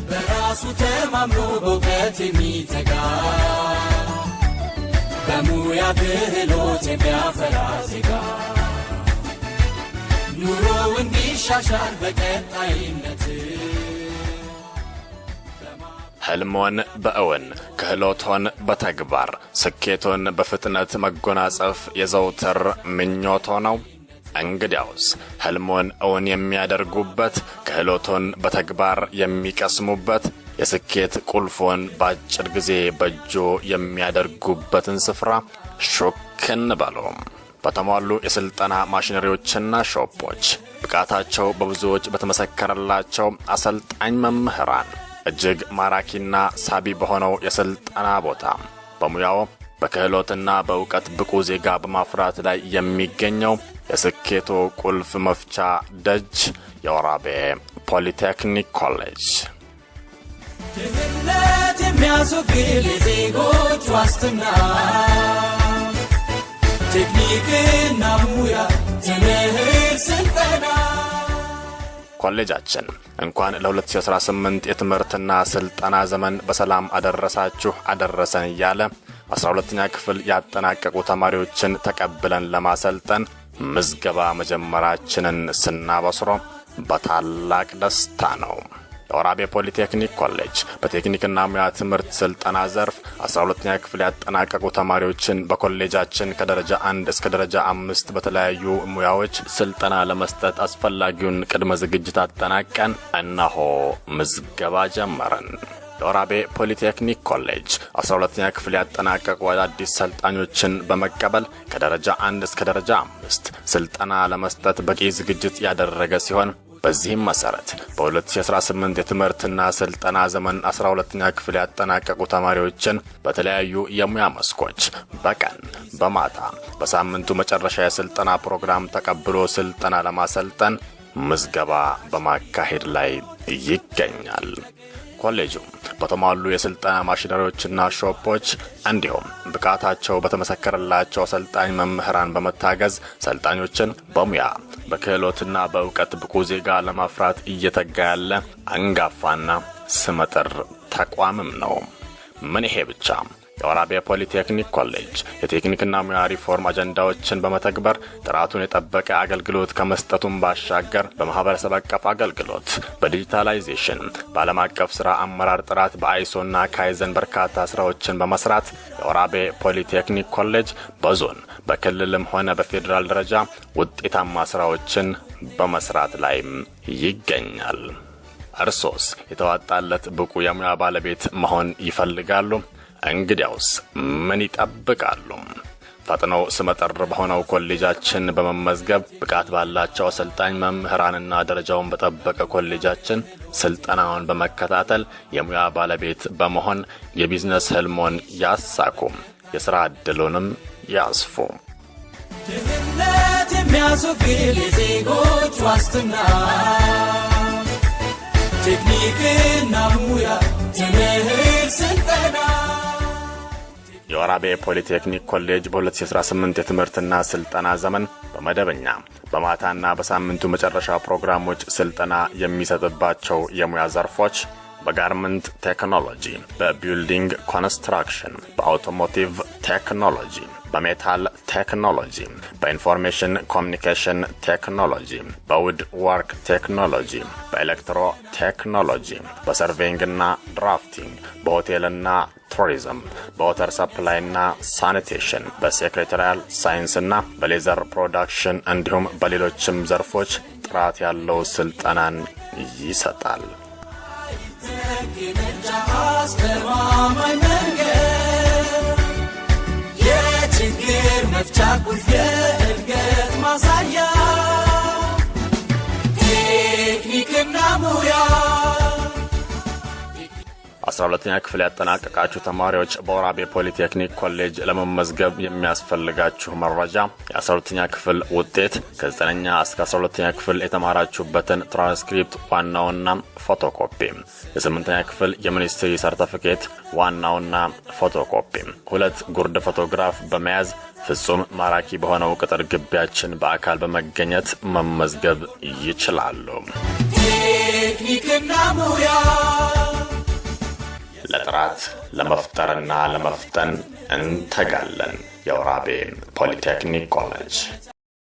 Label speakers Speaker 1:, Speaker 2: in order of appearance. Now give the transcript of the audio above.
Speaker 1: በራሱ ተማምኖ በእውቀት የሚተጋ በሙያ ክህሎት የሚያፈራ ዜጋ ኑሮው እንዲሻሻል በቀጣይነት
Speaker 2: ህልሞን በእውን ክህሎቶን በተግባር ስኬቶን በፍጥነት መጎናጸፍ የዘውትር ምኞቶ ነው። እንግዲያውስ ህልሞን እውን የሚያደርጉበት ክህሎቶን በተግባር የሚቀስሙበት የስኬት ቁልፎን በአጭር ጊዜ በእጆ የሚያደርጉበትን ስፍራ ሹክ እንበሉ። በተሟሉ የስልጠና ማሽነሪዎችና ሾፖች ብቃታቸው በብዙዎች በተመሰከረላቸው አሰልጣኝ መምህራን እጅግ ማራኪና ሳቢ በሆነው የስልጠና ቦታ በሙያው በክህሎትና በእውቀት ብቁ ዜጋ በማፍራት ላይ የሚገኘው የስኬቶ ቁልፍ መፍቻ ደጅ የወራቤ ፖሊቴክኒክ ኮሌጅ
Speaker 1: ድህነት የሚያስወግድ የዜጎች ዋስትና ቴክኒክና ሙያ ትምህርት ስልጠና
Speaker 2: ኮሌጃችን እንኳን ለ2018 የትምህርትና ስልጠና ዘመን በሰላም አደረሳችሁ አደረሰን እያለ 12ኛ ክፍል ያጠናቀቁ ተማሪዎችን ተቀብለን ለማሰልጠን ምዝገባ መጀመራችንን ስናበስሮ በታላቅ ደስታ ነው። የወራቤ ፖሊቴክኒክ ኮሌጅ በቴክኒክና ሙያ ትምህርት ስልጠና ዘርፍ 12ኛ ክፍል ያጠናቀቁ ተማሪዎችን በኮሌጃችን ከደረጃ 1 እስከ ደረጃ 5 በተለያዩ ሙያዎች ስልጠና ለመስጠት አስፈላጊውን ቅድመ ዝግጅት አጠናቀን እነሆ ምዝገባ ጀመረን። የወራቤ ፖሊቴክኒክ ኮሌጅ 12ኛ ክፍል ያጠናቀቁ አዲስ ሰልጣኞችን በመቀበል ከደረጃ 1 እስከ ደረጃ 5 ስልጠና ለመስጠት በቂ ዝግጅት ያደረገ ሲሆን በዚህም መሰረት በ2018 የትምህርትና ስልጠና ዘመን 12ኛ ክፍል ያጠናቀቁ ተማሪዎችን በተለያዩ የሙያ መስኮች በቀን በማታ በሳምንቱ መጨረሻ የስልጠና ፕሮግራም ተቀብሎ ስልጠና ለማሰልጠን ምዝገባ በማካሄድ ላይ ይገኛል። ኮሌጁ በተሟሉ የስልጠና ማሽነሪዎችና ሾፖች እንዲሁም ብቃታቸው በተመሰከረላቸው አሰልጣኝ መምህራን በመታገዝ ሰልጣኞችን በሙያ በክህሎትና በእውቀት ብቁ ዜጋ ለማፍራት እየተጋ ያለ አንጋፋና ስመጥር ተቋምም ነው። ምን ይሄ ብቻ! የወራቤ ፖሊቴክኒክ ኮሌጅ የቴክኒክና ሙያ ሪፎርም አጀንዳዎችን በመተግበር ጥራቱን የጠበቀ አገልግሎት ከመስጠቱም ባሻገር በማህበረሰብ አቀፍ አገልግሎት፣ በዲጂታላይዜሽን፣ በዓለም አቀፍ ስራ አመራር ጥራት፣ በአይሶና ካይዘን በርካታ ስራዎችን በመስራት የወራቤ ፖሊቴክኒክ ኮሌጅ በዞን በክልልም ሆነ በፌዴራል ደረጃ ውጤታማ ስራዎችን በመስራት ላይም ይገኛል። እርሶስ የተዋጣለት ብቁ የሙያ ባለቤት መሆን ይፈልጋሉ? እንግዲያውስ ምን ይጠብቃሉ? ፈጥነው ስመጥር በሆነው ኮሌጃችን በመመዝገብ ብቃት ባላቸው አሰልጣኝ መምህራንና ደረጃውን በጠበቀ ኮሌጃችን ስልጠናውን በመከታተል የሙያ ባለቤት በመሆን የቢዝነስ ህልሞን ያሳኩ፣ የሥራ ዕድሉንም ያስፉ።
Speaker 1: ድህነት የሚያስወግድ የዜጎች ዋስትና ቴክኒክና ሙያ ትምህርት ስልጠና
Speaker 2: የወራቤ ፖሊቴክኒክ ኮሌጅ በ2018 የትምህርትና ስልጠና ዘመን በመደበኛ በማታና በሳምንቱ መጨረሻ ፕሮግራሞች ስልጠና የሚሰጥባቸው የሙያ ዘርፎች በጋርመንት ቴክኖሎጂ፣ በቢልዲንግ ኮንስትራክሽን፣ በአውቶሞቲቭ ቴክኖሎጂ፣ በሜታል ቴክኖሎጂ፣ በኢንፎርሜሽን ኮሚኒኬሽን ቴክኖሎጂ፣ በውድ ወርክ ቴክኖሎጂ፣ በኤሌክትሮ ቴክኖሎጂ፣ በሰርቬይንግና ድራፍቲንግ፣ በሆቴልና ቱሪዝም፣ በወተር ሰፕላይና ሳኒቴሽን፣ በሴክሬታሪያል ሳይንስና በሌዘር ፕሮዳክሽን እንዲሁም በሌሎችም ዘርፎች ጥራት ያለው ስልጠናን ይሰጣል።
Speaker 1: የችግር መፍቻ ቁልፍ የእድገት ማሳያ ቴክኒክና ሙያ
Speaker 2: 12ኛ ክፍል ያጠናቀቃችሁ ተማሪዎች በወራቤ ፖሊቴክኒክ ኮሌጅ ለመመዝገብ የሚያስፈልጋችሁ መረጃ የ12ኛ ክፍል ውጤት፣ ከ9ኛ እስከ 12ኛ ክፍል የተማራችሁበትን ትራንስክሪፕት ዋናውና ፎቶኮፒ፣ የ8ኛ ክፍል የሚኒስትሪ ሰርቲፊኬት ዋናውና ፎቶኮፒ፣ 2 ጉርድ ፎቶግራፍ በመያዝ ፍጹም ማራኪ በሆነው ቅጥር ግቢያችን በአካል በመገኘት መመዝገብ ይችላሉ።
Speaker 1: ቴክኒክና ሙያ
Speaker 2: ጥራት ለመፍጠርና ለመፍጠን እንተጋለን። የወራቤ ፖሊቴክኒክ ኮሌጅ